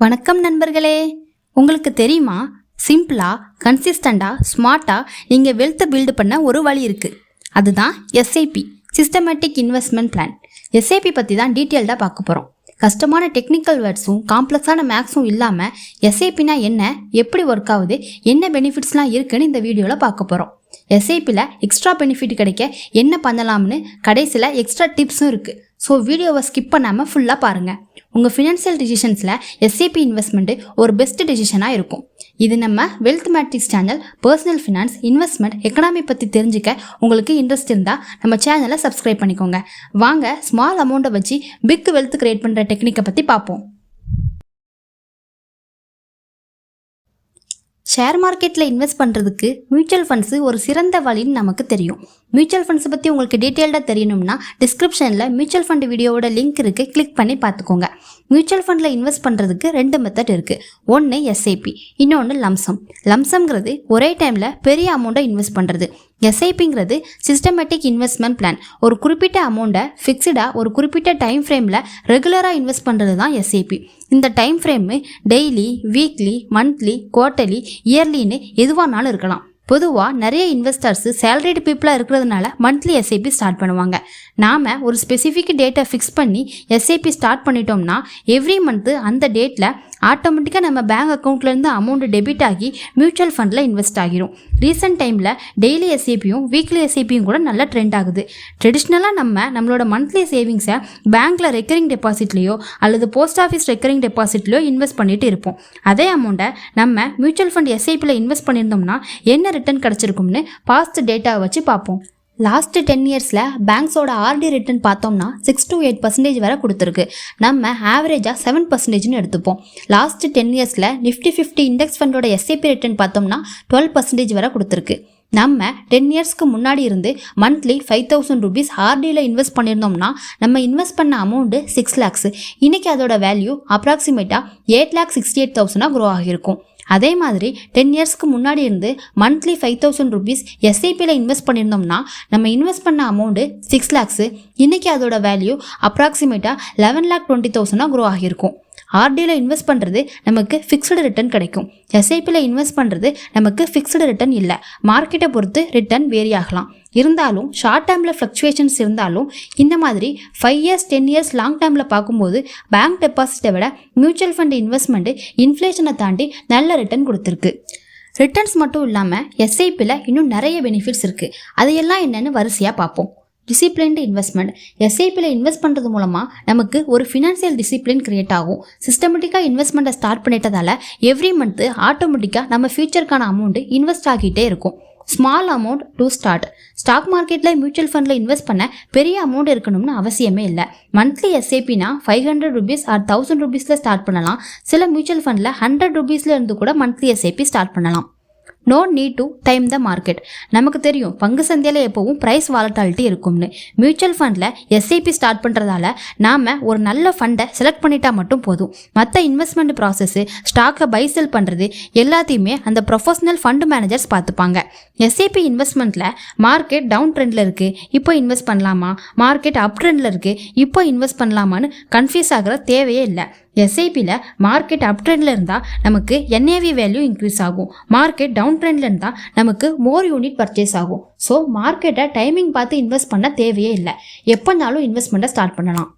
வணக்கம் நண்பர்களே. உங்களுக்கு தெரியுமா, சிம்பிளாக கன்சிஸ்டண்டாக ஸ்மார்ட்டாக நீங்கள் வெல்த்தை பில்டு பண்ண ஒரு வழி இருக்குது. அதுதான் SIP, systematic investment plan. SIP பற்றி தான் டீட்டெயில்டாக பார்க்க போகிறோம். கஷ்டமான டெக்னிக்கல் வேர்ட்ஸும் காம்ப்ளெக்ஸான மேக்ஸும் இல்லாமல் எஸ்ஐபினா என்ன, எப்படி ஒர்க் ஆகுது, என்ன பெனிஃபிட்ஸ்லாம் இருக்குன்னு இந்த வீடியோவில் பார்க்க போகிறோம். எஸ்ஐபியில் எக்ஸ்ட்ரா பெனிஃபிட் கிடைக்க என்ன பண்ணலாம்னு கடைசியில் எக்ஸ்ட்ரா டிப்ஸும் இருக்குது. ஸோ வீடியோவை ஸ்கிப் பண்ணாமல் ஃபுல்லாக பாருங்கள். உங்கள் ஃபினான்ஷியல் டிசிஷன்ஸில் எஸ்ஐபி இன்வெஸ்ட்மெண்ட்டு ஒரு பெஸ்ட் டிசிஷனாக இருக்கும். இது நம்ம wealth matrix channel. Personal finance, investment, economy பற்றி தெரிஞ்சுக்க உங்களுக்கு இன்ட்ரெஸ்ட் இருந்தால் நம்ம சேனலை சப்ஸ்கிரைப் பண்ணிக்கோங்க. வாங்க ஸ்மால் அமௌண்ட்டை வச்சு பிக் வெல்த் கிரியேட் பண்ணுற டெக்னிக்கை பற்றி பார்ப்போம். ஷேர் மார்க்கெட்டில் இன்வெஸ்ட் பண்ணுறதுக்கு மியூச்சுவல் ஃபண்ட்ஸு ஒரு சிறந்த வழின்னு நமக்கு தெரியும். மியூச்சுவல் ஃபண்ட்ஸை பற்றி உங்களுக்கு டீட்டெயில்டாக தெரியணும்னா டிஸ்கிரிப்ஷனில் மியூச்சுவல் ஃபண்ட் வீடியோவோட லிங்க் இருக்குது, கிளிக் பண்ணி பார்த்துக்கோங்க. மியூச்சுவல் ஃபண்டில் இன்வெஸ்ட் பண்ணுறதுக்கு 2 மெத்தட் இருக்குது. ஒன்று எஸ்ஐபி, இன்னொன்று லம்சம். லம்சம்ங்கிறது ஒரே டைமில் பெரிய அமௌண்ட்டை இன்வெஸ்ட் பண்ணுறது. எஸ்ஐபிங்கிறது சிஸ்டமேட்டிக் இன்வெஸ்ட்மெண்ட் பிளான். ஒரு குறிப்பிட்ட அமௌண்ட்டை ஃபிக்ஸ்டாக ஒரு குறிப்பிட்ட டைம் ஃப்ரேமில் ரெகுலராக இன்வெஸ்ட் பண்ணுறது தான் எஸ்ஐபி. இந்த time frame daily, weekly, monthly, quarterly, இயர்லின்னு எதுவானாலும் இருக்கலாம். பொதுவாக நிறைய இன்வெஸ்டர்ஸு சேலரிடு பீப்புளாக இருக்கிறதுனால மந்த்லி எஸ்ஐபி ஸ்டார்ட் பண்ணுவாங்க. நாம் ஒரு ஸ்பெசிஃபிக் டேட்டை ஃபிக்ஸ் பண்ணி எஸ்ஐபி ஸ்டார்ட் பண்ணிட்டோம்னா எவ்ரி மந்த்து அந்த டேட்டில் ஆட்டோமேட்டிக்காக நம்ம பேங்க் அக்கௌண்ட்லேருந்து அமௌண்ட் டெபிட் ஆகி மியூச்சுவல் ஃபண்டில் இன்வெஸ்ட் ஆகிரும். ரீசெண்ட் டைமில் டெய்லி எஸ்ஐபியும் வீக்லி எஸ்ஐபியும் கூட நல்ல ட்ரெண்ட் ஆகுது. ட்ரெடிஷ்னலாக நம்மளோட மந்த்லி சேவிங்ஸை பேங்க்கில் ரெக்கரிங் டெபாசிட்லேயோ அல்லது போஸ்ட் ஆஃபீஸ் ரெக்கரிங் டெபாசிட்லையோ இன்வெஸ்ட் பண்ணிட்டு இருப்போம். அதே அமௌண்ட்டை நம்ம மியூச்சுவல் ஃபண்ட் எஸ்ஐபியில் இன்வெஸ்ட் பண்ணியிருந்தோம்னா என்ன ரிட்டர்ன் கிடச்சிருக்கும்னு பாஸ்ட் டேட்டாவை வச்சு பார்ப்போம். லாஸ்ட்டு 10 இயர்ஸில் பேங்க்ஸோட ஆர்டி ரிட்டர்ன் பார்த்தோம்னா 6 to 8% வரை கொடுத்துருக்கு. நம்ம ஆவரேஜாக 7%ன்னு எடுத்துப்போம். லாஸ்ட்டு 10 இயர்ஸில் நிஃப்டி 50 இண்டெக்ஸ் ஃபண்டோட எஸ்ஐபி ரிட்டர்ன் பார்த்தோம்னா 12% வரை கொடுத்துருக்கு. நம்ம 10 இயர்ஸ்க்கு முன்னாடி இருந்து மந்த்லி 5,000 rupees ஆர்டியில் இன்வெஸ்ட் பண்ணியிருந்தோம்னா நம்ம இன்வெஸ்ட் பண்ண அமௌண்ட்டு 6 lakhs. இன்றைக்கி அதோட வேல்யூ அப்ராக்சிமேட்டாக 8,68,000 க்ரோ ஆகியிருக்கும். அதே மாதிரி 10 இயர்ஸ்க்கு முன்னாடி இருந்து மந்த்லி 5,000 rupees எஸ்ஐபியில் இன்வெஸ்ட் பண்ணியிருந்தோம்னா நம்ம இன்வெஸ்ட் பண்ண அமௌண்ட்டு 6 lakhs. இன்றைக்கி அதோட வேல்யூ அப்ராக்சிமேட்டாக 11,20,000 க்ரோ ஆகியிருக்கும். ஆர்டியில் இன்வெஸ்ட் பண்ணுறது நமக்கு ஃபிக்ஸ்டு ரிட்டர்ன் கிடைக்கும். எஸ்ஐபியில் இன்வெஸ்ட் பண்ணுறது நமக்கு ஃபிக்ஸ்டு ரிட்டர்ன் இல்லை. மார்க்கெட்டை பொறுத்து ரிட்டர்ன் வேரி ஆகலாம். இருந்தாலும் ஷார்ட் டேர்மில் ஃப்ளக்சுவேஷன்ஸ் இருந்தாலும் இந்த மாதிரி 5 years 10 years லாங் டேர்மில் பார்க்கும்போது பேங்க் டெபாசிட்டை விட மியூச்சுவல் ஃபண்ட் இன்வெஸ்ட்மெண்ட்டு இன்ஃப்ளேஷனை தாண்டி நல்ல ரிட்டர்ன் கொடுத்துருக்கு. ரிட்டர்ன்ஸ் மட்டும் இல்லாமல் எஸ்ஐபியில் இன்னும் நிறைய பெனிஃபிட்ஸ் இருக்குது. அதையெல்லாம் என்னென்னு வரிசையாக பார்ப்போம். Disciplined investment. எஸ்ஐபியில் இன்வெஸ்ட் பண்ணுறது மூலமாக நமக்கு ஒரு ஃபினான்ஷியல் டிசிப்ளின் கிரியேட் ஆகும். சிஸ்டமேட்டிக்காக இன்வெஸ்ட்மெண்ட்டை ஸ்டார்ட் பண்ணிட்டதால் எவ்ரி மந்த்து ஆட்டோமேட்டிக்காக நம்ம ஃபியூச்சருக்கான அமௌண்ட்டு இன்வெஸ்ட் ஆகிட்டே இருக்கும். Small amount to start. Stock மார்க்கெட்டில் மியூச்சுவல் ஃபண்டில் இன்வெஸ்ட் பண்ண பெரிய அமௌண்ட் இருக்கணும்னு அவசியமே இல்லை. மந்த்லி எஸ்ஐபினா 500 rupees or 1000 rupeesல ஸ்டார்ட் பண்ணலாம். சில மியூச்சுவல் ஃபண்டில் 100 rupeesல இருந்து கூட மந்த்லி எஸ்ஐபி ஸ்டார்ட் பண்ணலாம். No need to time the market. நமக்கு தெரியும் பங்கு சந்தையில் எப்போவும் ப்ரைஸ் வாலட்டாலிட்டி இருக்கும்னு. மியூச்சுவல் ஃபண்டில் எஸ்ஐபி ஸ்டார்ட் பண்ணுறதால நாம் ஒரு நல்ல ஃபண்டை செலக்ட் பண்ணிட்டா மட்டும் போதும். மற்ற இன்வெஸ்ட்மெண்ட் ப்ராசஸ்ஸு, ஸ்டாக்கை பை செல் பண்ணுறது எல்லாத்தையுமே அந்த ப்ரொஃபஷனல் ஃபண்ட் மேனேஜர்ஸ் பார்த்துப்பாங்க. எஸ்ஐபி இன்வெஸ்ட்மெண்ட்டில் மார்க்கெட் டவுன் ட்ரெண்டில் இருக்குது, இப்போ இன்வெஸ்ட் பண்ணலாமா, மார்க்கெட் அப் ட்ரெண்டில் இருக்குது, இப்போ இன்வெஸ்ட் பண்ணலாமான்னு கன்ஃபியூஸ் ஆகிற தேவையே இல்லை. எஸ்ஐபியில் மார்க்கெட் அப் ட்ரெண்டில் இருந்தால் நமக்கு என்ஏவி வேல்யூ இன்க்ரீஸ் ஆகும். மார்க்கெட் டவுன் ட்ரெண்டில் இருந்தால் நமக்கு மோர் யூனிட் பர்ச்சேஸ் ஆகும். ஸோ மார்க்கெட்டை டைமிங் பார்த்து இன்வெஸ்ட் பண்ண தேவையே இல்லை. எப்போனாலும் இன்வெஸ்ட்மெண்ட்டை ஸ்டார்ட் பண்ணலாம்.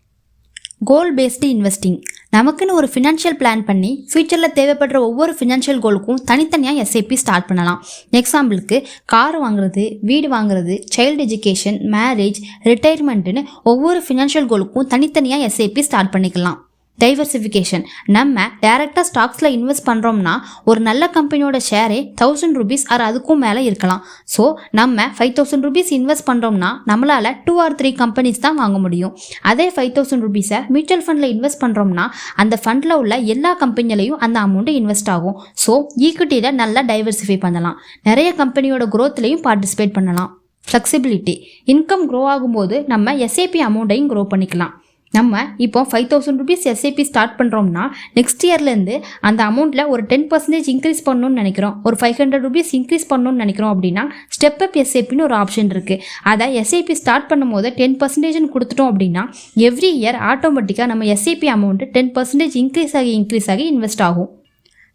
கோல் பேஸ்டு இன்வெஸ்டிங். நமக்குன்னு ஒரு ஃபினான்ஷியல் பிளான் பண்ணி ஃபியூச்சரில் தேவைப்படுற ஒவ்வொரு ஃபினான்ஷியல் கோலுக்கும் தனித்தனியாக எஸ்ஐபி ஸ்டார்ட் பண்ணலாம். எக்ஸாம்பிளுக்கு கார் வாங்குறது, வீடு வாங்குறது, சைல்டு எஜுகேஷன், மேரேஜ், ரிட்டையர்மெண்ட்டுன்னு ஒவ்வொரு ஃபினான்ஷியல் கோலுக்கும் தனித்தனியாக எஸ்ஐபி ஸ்டார்ட் பண்ணிக்கலாம். டைவர்சிஃபிகேஷன். நம்ம டேரெக்டாக ஸ்டாக்ஸில் இன்வெஸ்ட் பண்ணுறோம்னா ஒரு நல்ல கம்பெனியோட ஷேரே 1,000 rupees or அதுக்கும் மேலே இருக்கலாம். ஸோ நம்ம 5,000 rupees இன்வெஸ்ட் பண்ணுறோம்னா நம்மளால் 2 or 3 கம்பெனிஸ் தான் வாங்க முடியும். அதே 5,000 rupees மியூச்சுவல் ஃபண்டில் இன்வெஸ்ட் பண்ணுறோம்னா அந்த ஃபண்டில் உள்ள எல்லா கம்பெனிலையும் அந்த அமௌண்ட்டு இன்வெஸ்ட் ஆகும். ஸோ ஈக்விட்டியில் நல்லா டைவர்சிஃபை பண்ணலாம். நிறைய கம்பெனியோட க்ரோத்லையும் பார்ட்டிசிபேட் பண்ணலாம். ஃப்ளெக்சிபிலிட்டி. இன்கம் க்ரோ ஆகும்போது நம்ம எஸ்ஐபி அமௌண்ட்டையும் க்ரோ பண்ணிக்கலாம். நம்ம இப்போ 5000 ருபீஸ் எஸ்ஐபி ஸ்டார்ட் பண்ணுறோம்னா நெக்ஸ்ட் இயர்லேருந்து அந்த அமௌண்ட்டில் ஒரு 10% இன்க்ரீஸ் பண்ணணும்னு நினைக்கிறோம், ஒரு 500 ருபீஸ் இன்க்ரீஸ் பண்ணணும்னு நினைக்கிறோம் அப்படின்னா ஸ்டெப் அப் எஸ்ஐபின்னு ஒரு ஆப்ஷன் இருக்குது. அதை எஸ்ஐபி ஸ்டார்ட் பண்ணும்போது 10% கொடுத்துட்டோம் அப்படின்னா எவ்ரி இயர் ஆட்டோமேட்டிக்காக நம்ம எஸ்ஐபி அமௌண்ட்டு 10% இன்க்ரீஸ் ஆகி இன்வெஸ்ட் ஆகும்.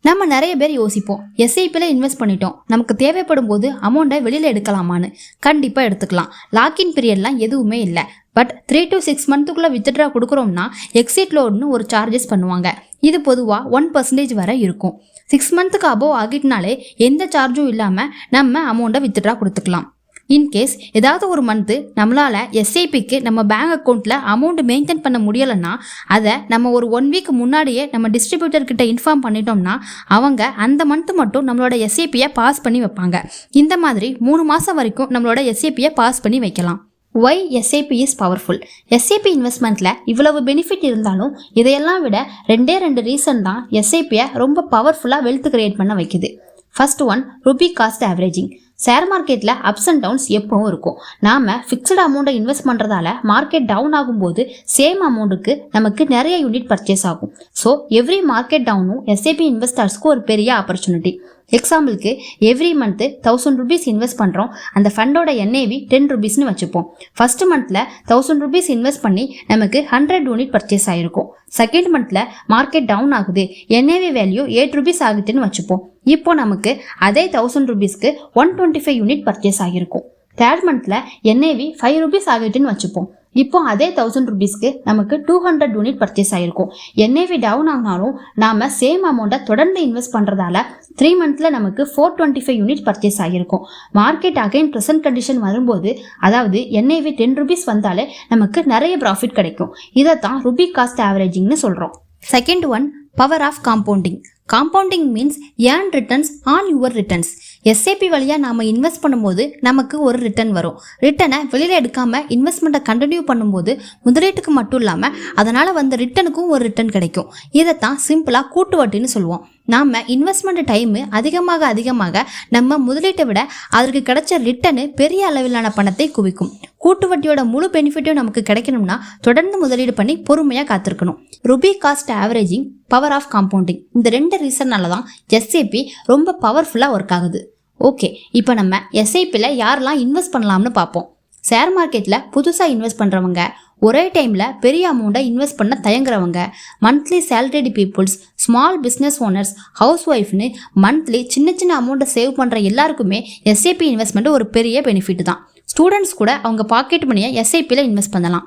நம்ம நிறைய பேர் யோசிப்போம், எஸ்ஐபியில் இன்வெஸ்ட் பண்ணிட்டோம், நமக்கு தேவைப்படும் போது அமௌண்ட்டை வெளியில் எடுக்கலாமான்னு. கண்டிப்பாக எடுத்துக்கலாம். லாக்இன் பீரியட்லாம் எதுவுமே இல்லை. பட் 3 to 6 மந்த்துக்குள்ளே வித்ட்ரா கொடுக்குறோம்னா எக்ஸிட் லோடுன்னு ஒரு சார்ஜஸ் பண்ணுவாங்க. இது பொதுவாக 1% வரை இருக்கும். 6 மந்த்துக்கு அபோவ் ஆகிட்டனாலே எந்த சார்ஜும் இல்லாமல் நம்ம அமௌண்ட்டை வித்ட்ரா கொடுத்துக்கலாம். இன்கேஸ் ஏதாவது ஒரு மந்த்து நம்மளால் எஸ்ஐபிக்கு நம்ம பேங்க் அக்கௌண்ட்டில் அமௌண்ட் மெயின்டைன் பண்ண முடியலைன்னா அதை நம்ம ஒரு 1 வீக் முன்னாடியே நம்ம டிஸ்ட்ரிபியூட்டர்கிட்ட இன்ஃபார்ம் பண்ணிட்டோம்னா அவங்க அந்த மந்த்து மட்டும் நம்மளோட எஸ்ஐபியை பாஸ் பண்ணி வைப்பாங்க. இந்த மாதிரி 3 மாதம் வரைக்கும் நம்மளோட எஸ்ஐபியை பாஸ் பண்ணி வைக்கலாம். Why SIP is powerful? SIP இன்வெஸ்ட்மெண்ட்டில் இவ்வளவு பெனிஃபிட் இருந்தாலும் இதையெல்லாம் விட 2 ரீசன் தான் எஸ்ஐபியை ரொம்ப பவர்ஃபுல்லாக வெல்த் கிரியேட் பண்ண வைக்குது. First one, rupee cost averaging. Share மார்க்கெட்டில் அப்ஸ் அண்ட் டவுன்ஸ் எப்பவும் இருக்கும். நாம் ஃபிக்ஸ்டு அமௌண்ட்டை இன்வெஸ்ட் பண்ணுறதால மார்க்கெட் டவுன் ஆகும்போது சேம் அமௌண்ட்டுக்கு நமக்கு நிறைய யூனிட் பர்ச்சேஸ் ஆகும். ஸோ எவ்ரி மார்க்கெட் டவுனும் எஸ்ஐபி இன்வெஸ்டர்ஸ்க்கு ஒரு பெரிய ஆப்பர்ச்சுனிட்டி. எக்ஸாம்பிளுக்கு எவ்ரி மந்த்து 1000 ருபீஸ் இன்வெஸ்ட் பண்ணுறோம், அந்த ஃபண்டோட NAV 10 ருபீஸ்னு வச்சுப்போம். ஃபர்ஸ்ட் மந்தில் 1000 ருபீஸ் இன்வெஸ்ட் பண்ணி நமக்கு 100 யூனிட் பர்ச்சேஸ் ஆகிருக்கும். செகண்ட் மந்தில் மார்க்கெட் டவுன் ஆகுது, NAV வேல்யூ 8 ருபீஸ் ஆகுதுன்னு வச்சுப்போம். இப்போ நமக்கு அதே 1000 ருபீஸ்க்கு 125 யூனிட் பர்ச்சேஸ் ஆகிருக்கும். தேர்ட் மந்தில் NAV 5 ருபீஸ் ஆகுதுன்னு வச்சுப்போம். இப்போ அதே 1000 ருபீஸ்க்கு நமக்கு 200 யூனிட் பர்ச்சேஸ் ஆகிருக்கும். NAV டவுன் ஆனாலும் நாம் சேம் அமௌண்ட்டை தொடர்ந்து இன்வெஸ்ட் பண்ணுறதால 3 மந்தில் நமக்கு 425 யூனிட் பர்ச்சேஸ் ஆகிருக்கும். மார்க்கெட் அகைன் ப்ரெசன்ட் கண்டிஷன் வரும்போது, அதாவது NAV 10 ருபீஸ் வந்தாலே நமக்கு நிறைய ப்ராஃபிட் கிடைக்கும். இதை தான் ருபி காஸ்ட் ஆவரேஜிங்னு சொல்கிறோம். Second one, power of compounding. Compounding means earn returns on your returns. SIP வழியாக நாம் இன்வெஸ்ட் பண்ணும்போது நமக்கு ஒரு ரிட்டர்ன் வரும். ரிட்டனை வெளியில் எடுக்காமல் இன்வெஸ்ட்மெண்ட்டை கண்டினியூ பண்ணும்போது முதலீட்டுக்கு மட்டும் இல்லாமல் அதனால் வந்த ரிட்டனுக்கும் ஒரு ரிட்டர்ன் கிடைக்கும். இதைத்தான் சிம்பிளாக கூட்டு வட்டின்னு சொல்லுவோம். நாம் இன்வெஸ்ட்மெண்ட் டைமு அதிகமாக நம்ம முதலீட்டை விட அதற்கு கிடைச்ச ரிட்டனு பெரிய அளவிலான பணத்தை குவிக்கும். கூட்டு வட்டியோட முழு பெனிஃபிட்டும் நமக்கு கிடைக்கணும்னா தொடர்ந்து முதலீடு பண்ணி பொறுமையாக காத்திருக்கணும். Rupee cost averaging, power of compounding, இந்த 2 ரீசன்னால தான் எஸ்ஐபி ரொம்ப பவர்ஃபுல்லாக ஒர்க் ஆகுது. ஓகே, இப்போ நம்ம எஸ்ஐபியில் யாரெல்லாம் இன்வெஸ்ட் பண்ணலாம்னு பார்ப்போம். ஷேர் மார்க்கெட்டில் புதுசாக இன்வெஸ்ட் பண்ணுறவங்க, ஒரே டைமில் பெரிய அமௌண்ட்டை இன்வெஸ்ட் பண்ண தயங்குறவங்க, monthly salaried peoples, small business owners, house ஒய்ஃப்னு மந்த்லி சின்ன அமௌண்ட்டை சேவ் பண்ணுற எல்லாருக்குமே எஸ்ஐபி இன்வெஸ்ட்மெண்ட் ஒரு பெரிய பெனிஃபிட் தான். ஸ்டூடெண்ட்ஸ் கூட அவங்க பாக்கெட் மணியை எஸ்ஐபியில் இன்வெஸ்ட் பண்ணலாம்.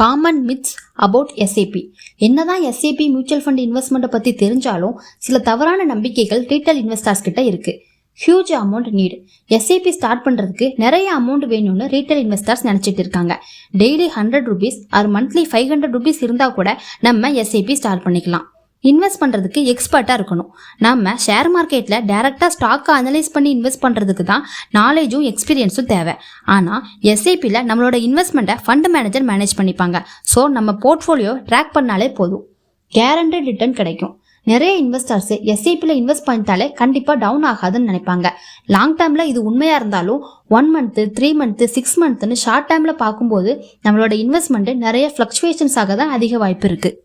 Common myths about SIP. என்னதான் எஸ்ஐபி மியூச்சுவல் ஃபண்ட் இன்வெஸ்ட்மெண்ட்டை பற்றி தெரிஞ்சாலும் சில தவறான நம்பிக்கைகள் ரீட்டைல் இன்வெஸ்டர்ஸ் கிட்ட இருக்குது. Huge amount need. SIP start பண்ணுறதுக்கு நிறைய அமௌண்ட் வேணும்னு ரீட்டைல் இன்வெஸ்டர்ஸ் நினச்சிட்டு இருக்காங்க. Daily 100 rupees or monthly 500 rupees இருந்தால் கூட நம்ம எஸ்ஐபி ஸ்டார்ட் பண்ணிக்கலாம். இன்வெஸ்ட் பண்ணுறதுக்கு எக்ஸ்பர்ட்டாக இருக்கணும். நம்ம ஷேர் மார்க்கெட்டில் டேரெக்டாக ஸ்டாக்கை அனலைஸ் பண்ணி இன்வெஸ்ட் பண்ணுறதுக்கு தான் நாலேஜும் எக்ஸ்பீரியன்ஸும் தேவை. ஆனால் எஸ்ஐபியில் நம்மளோட இன்வெஸ்ட்மெண்ட்டை ஃபண்ட் மேனேஜர் மேனேஜ் பண்ணிப்பாங்க. ஸோ நம்ம போர்ட்ஃபோலியோ ட்ராக் பண்ணாலே போதும், கேரண்டட் ரிட்டர்ன் கிடைக்கும். நிறைய இன்வெஸ்டர்ஸ் எஸ்ஐபியில் இன்வெஸ்ட் பண்ணிட்டாலே கண்டிப்பாக டவுன் ஆகாதுன்னு நினைப்பாங்க. லாங் டேர்மில் இது உண்மையாக இருந்தாலும் 1 மந்த்து 3 மந்த்து 6 மந்த்துன்னு ஷார்ட் டைமில் பார்க்கும்போது நம்மளோட இன்வெஸ்ட்மெண்ட்டு நிறைய ஃப்ளக்சுவேஷன்ஸ் ஆக தான் அதிக வாய்ப்பு இருக்குது.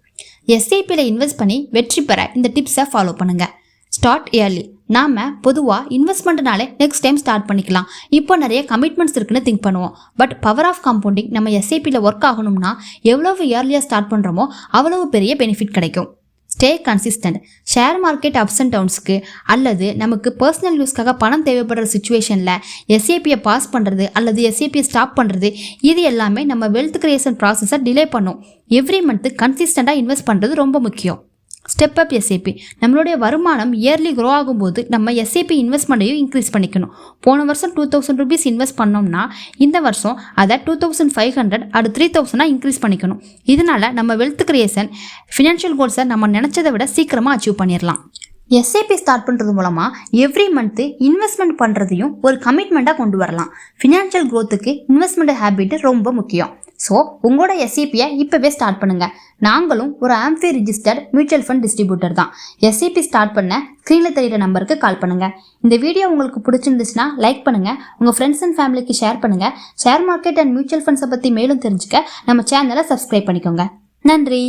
எஸ்ஐபியில் இன்வெஸ்ட் பண்ணி வெற்றி பெற இந்த டிப்ஸை ஃபாலோ பண்ணுங்கள். Start early. நாம் பொதுவாக இன்வெஸ்ட்மெண்ட்னாலே நெக்ஸ்ட் டைம் ஸ்டார்ட் பண்ணிக்கலாம், இப்போ நிறைய கமிட்மெண்ட்ஸ் இருக்குன்னு திங்க் பண்ணுவோம். பட் பவர் ஆஃப் காம்பவுண்டிங் நம்ம எஸ்ஐபியில் ஒர்க் ஆகணும்னா எவ்வளவு இயர்லியாக ஸ்டார்ட் பண்ணுறோமோ அவ்வளவு பெரிய பெனிஃபிட் கிடைக்கும். Stay consistent. Share market ups and டவுன்ஸ்க்கு அல்லது நமக்கு பர்சனல் யூஸ்க்காக பணம் தேவைப்படுற சுச்சுவேஷனில் எஸ்ஐபியை பாஸ் பண்ணுறது அல்லது எஸ்ஐபியை ஸ்டாப் பண்ணுறது, இது எல்லாமே நம்ம வெல்த் கிரியேஷன் ப்ராசஸை டிலே பண்ணும். எவ்ரி மந்த்து கன்சிஸ்டண்ட்டாக இன்வெஸ்ட் பண்ணுறது ரொம்ப முக்கியம். Step up SIP. நம்மளுடைய வருமானம் இயர்லி க்ரோ ஆகும்போது நம்ம எஸ்ஐபி இன்வெஸ்ட்மெண்ட்டையும் இன்க்ரீஸ் பண்ணிக்கணும். போன வருஷம் 2000 ருபீஸ் இன்வெஸ்ட் பண்ணோம்னா இந்த வருஷம் அதை 2500 அது 3000 இன்க்ரீஸ் பண்ணிக்கணும். இதனால நம்ம வெல்த் கிரியேஷன் ஃபினான்ஷியல் கோல்ஸை நம்ம நினச்சதை விட சீக்கிரமாக அச்சீவ் பண்ணிடலாம். எஸ்ஐபி ஸ்டார்ட் பண்ணுறது மூலமாக எவ்ரி மந்த்து இன்வெஸ்ட்மெண்ட் பண்ணுறதையும் ஒரு கமிட்மெண்ட்டாக கொண்டு வரலாம். ஃபினான்ஷியல் க்ரோத்துக்கு இன்வெஸ்ட்மெண்ட் ஹேபிட் ரொம்ப முக்கியம். ஸோ உங்களோட எஸ்ஐபியை இப்போவே ஸ்டார்ட் பண்ணுங்கள். நாங்களும் ஒரு AMFI registered mutual fund distributor தான். எஸ்ஐபி ஸ்டார்ட் பண்ண ஸ்க்ரீனில் தெரிகிற நம்பருக்கு கால் பண்ணுங்கள். இந்த வீடியோ உங்களுக்கு பிடிச்சிருந்துச்சுன்னா லைக் பண்ணுங்கள், உங்கள் ஃப்ரெண்ட்ஸ் அண்ட் ஃபேமிலிக்கு ஷேர் பண்ணுங்கள். ஷேர் மார்க்கெட் அண்ட் மியூச்சுவல் ஃபண்ட்ஸை பற்றி மேலும் தெரிஞ்சுக்க நம்ம சேனலை சப்ஸ்கிரைப் பண்ணிக்கோங்க. நன்றி.